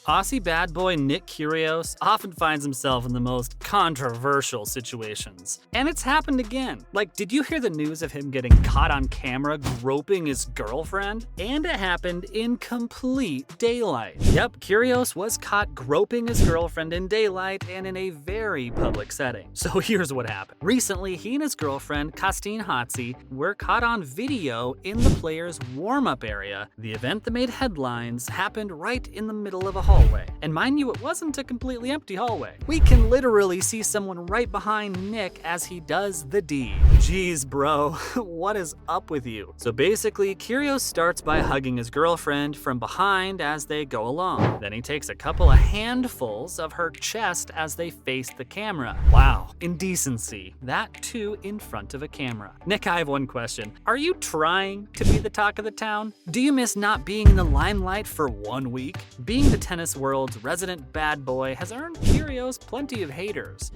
Aussie bad boy Nick Kyrgios often finds himself in the most controversial situations. And it's happened again. Like, did you hear the news of him getting caught on camera groping his girlfriend? And it happened in complete daylight. Yep, Kyrgios was caught groping his girlfriend in daylight and in a very public setting. So here's what happened. Recently, he and his girlfriend, Kostine Hatzi, were caught on video in the player's warm-up area. The event that made headlines happened right in the middle of a hallway. And mind you, it wasn't a completely empty hallway. We can literally see someone right behind Nick as he does the deed. Jeez, bro, what is up with you? So basically, Kyrgios starts by hugging his girlfriend from behind as they go along. Then he takes a couple of handfuls of her chest as they face the camera. Wow, indecency. That too in front of a camera. Nick, I have one question. Are you trying to be the talk of the town? Do you miss not being in the limelight for 1 week? Being the tennis world's resident bad boy has earned Kyrgios plenty of haters.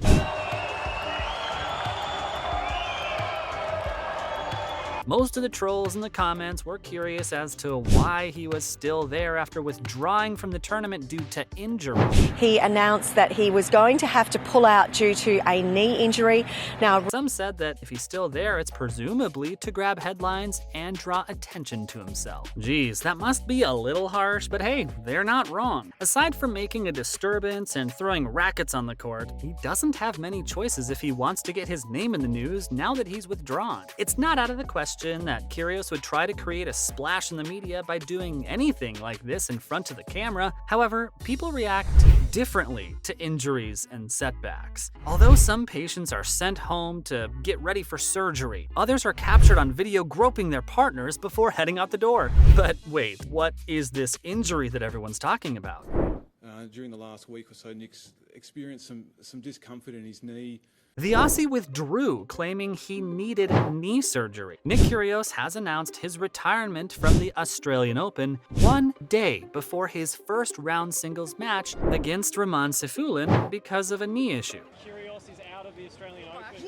Most of the trolls in the comments were curious as to why he was still there after withdrawing from the tournament due to injury. He announced that he was going to have to pull out due to a knee injury. Now, some said that if he's still there, it's presumably to grab headlines and draw attention to himself. Geez, that must be a little harsh, but hey, they're not wrong. Aside from making a disturbance and throwing rackets on the court, he doesn't have many choices if he wants to get his name in the news now that he's withdrawn. It's not out of the question that Kyrgios would try to create a splash in the media by doing anything like this in front of the camera. However, people react differently to injuries and setbacks. Although some patients are sent home to get ready for surgery, others are captured on video groping their partners before heading out the door. But wait, what is this injury that everyone's talking about? During the last week or so, Nick's experienced some discomfort in his knee. The Aussie withdrew, claiming he needed knee surgery. Nick Kyrgios has announced his retirement from the Australian Open 1 day before his first round singles match against Roman Sefulin because of a knee issue. Kyrgios is out of the Australian Open.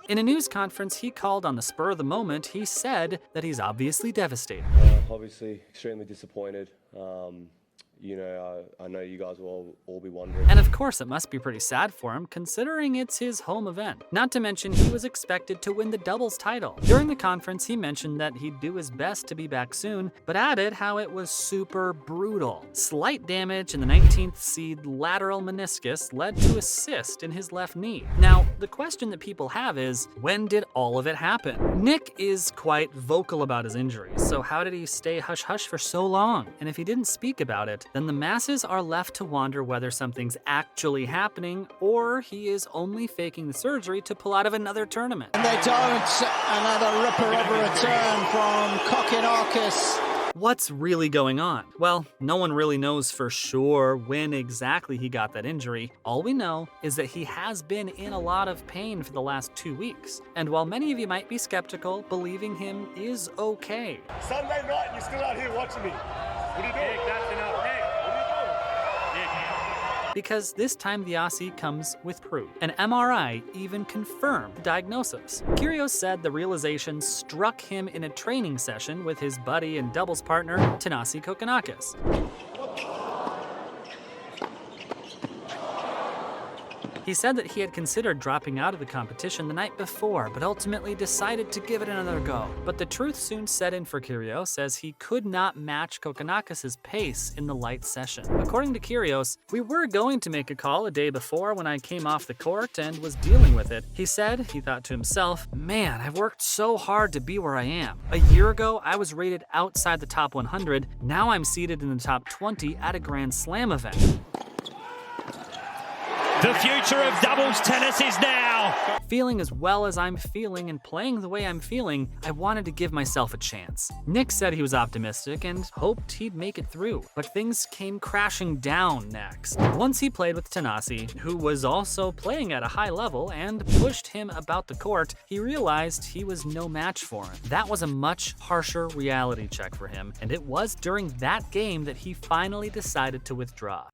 In a news conference he called on the spur of the moment, he said that he's obviously devastated. Obviously, extremely disappointed. I know you guys will all be wondering. And of course it must be pretty sad for him considering it's his home event. Not to mention he was expected to win the doubles title. During the conference he mentioned that he'd do his best to be back soon, but added how it was super brutal. Slight damage in the 19th seed lateral meniscus led to a cyst in his left knee. Now, the question that people have is, when did all of it happen? Nick is quite vocal about his injuries, so how did he stay hush-hush for so long? And if he didn't speak about it, then the masses are left to wonder whether something's actually happening or he is only faking the surgery to pull out of another tournament. And they don't. Another ripper of a return from Kyrgios. What's really going on? Well, no one really knows for sure when exactly he got that injury. All we know is that he has been in a lot of pain for the last 2 weeks. And while many of you might be skeptical, believing him is okay. Sunday night and you're still out here watching me. What are you doing? Nick, that's enough. Nick, what are you doing? Nick. Because this time the Aussie comes with proof. An MRI even confirmed the diagnosis. Kyrgios said the realization struck him in a training session with his buddy and doubles partner, Thanasi Kokkinakis. He said that he had considered dropping out of the competition the night before, but ultimately decided to give it another go. But the truth soon set in for Kyrgios as he could not match Kokkinakis' pace in the light session. According to Kyrgios, we were going to make a call a day before when I came off the court and was dealing with it. He said, he thought to himself, man, I've worked so hard to be where I am. A year ago, I was rated outside the top 100. Now I'm seated in the top 20 at a Grand Slam event. The future of doubles tennis is now. Feeling as well as I'm feeling and playing the way I'm feeling, I wanted to give myself a chance. Nick said he was optimistic and hoped he'd make it through, but things came crashing down next. Once he played with Thanasi, who was also playing at a high level and pushed him about the court, he realized he was no match for him. That was a much harsher reality check for him, and it was during that game that he finally decided to withdraw.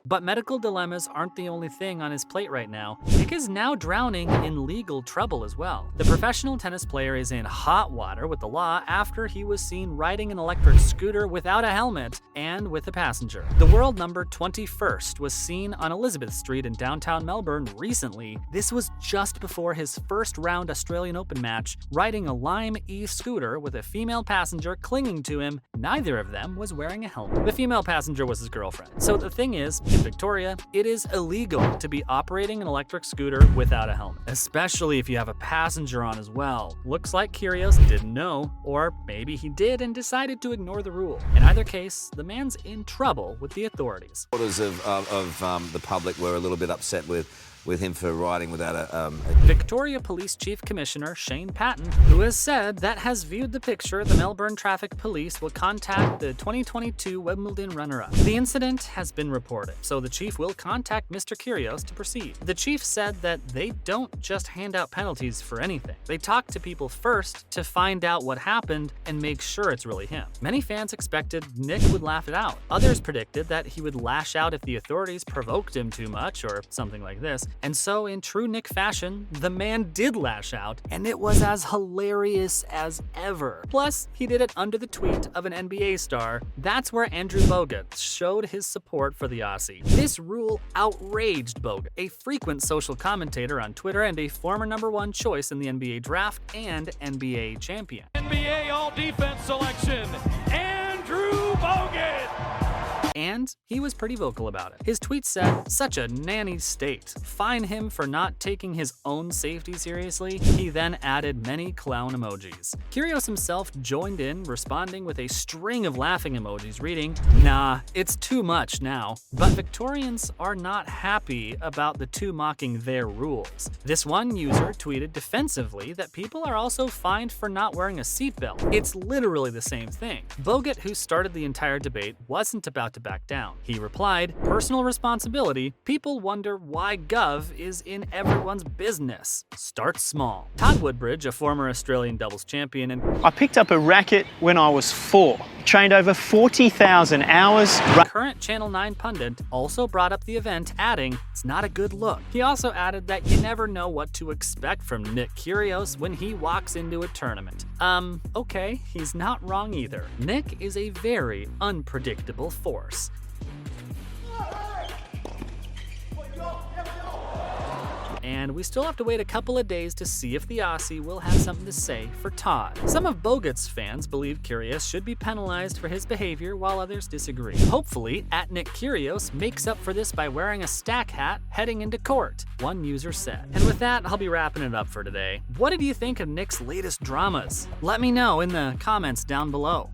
But medical dilemmas aren't the only thing on his plate right now. Nick is now drowning in legal trouble as well. The professional tennis player is in hot water with the law after he was seen riding an electric scooter without a helmet and with a passenger. The world number 21st was seen on Elizabeth Street in downtown Melbourne recently. This was just before his first round Australian Open match, riding a Lime e-scooter with a female passenger clinging to him. Neither of them was wearing a helmet. The female passenger was his girlfriend. So the thing is, in Victoria, it is illegal to be operating an electric scooter without a helmet, especially if you have a passenger on as well. Looks like Kyrgios didn't know, or maybe he did and decided to ignore the rule. In either case, the man's in trouble with the authorities. Supporters of the public were a little bit upset with him for riding without a... Victoria Police Chief Commissioner Shane Patton, who has said that has viewed the picture, the Melbourne Traffic Police will contact the 2022 Wimbledon runner-up. The incident has been reported, so the chief will contact Mr. Kyrgios to proceed. The chief said that they don't just hand out penalties for anything. They talk to people first to find out what happened and make sure it's really him. Many fans expected Nick would laugh it out. Others predicted that he would lash out if the authorities provoked him too much or something like this. And so, in true Nick fashion, the man did lash out, and it was as hilarious as ever. Plus, he did it under the tweet of an NBA star. That's where Andrew Bogut showed his support for the Aussie. This rule outraged Bogut, a frequent social commentator on Twitter and a former #1 choice in the NBA draft and NBA champion. NBA All-Defense selection, Andrew Bogut. And he was pretty vocal about it. His tweet said, "Such a nanny state. Fine him for not taking his own safety seriously." He then added many clown emojis. Kyrgios himself joined in, responding with a string of laughing emojis reading, "Nah, it's too much now." But Victorians are not happy about the two mocking their rules. This one user tweeted defensively that people are also fined for not wearing a seatbelt. It's literally the same thing. Bogut, who started the entire debate, wasn't about to back down. He replied, "Personal responsibility. People wonder why Gov is in everyone's business. Start small." Todd Woodbridge, a former Australian doubles champion, and I picked up a racket when I was 4. Trained over 40,000 hours. current Channel 9 pundit, also brought up the event, adding, "It's not a good look." He also added that you never know what to expect from Nick Kyrgios when he walks into a tournament. Okay, he's not wrong either. Nick is a very unpredictable force. And we still have to wait a couple of days to see if the Aussie will have something to say for Todd. Some of Bogut's fans believe Kyrgios should be penalized for his behavior, while others disagree. Hopefully, @NickKyrgios makes up for this by wearing a stack hat heading into court, one user said. And with that, I'll be wrapping it up for today. What did you think of Nick's latest dramas? Let me know in the comments down below.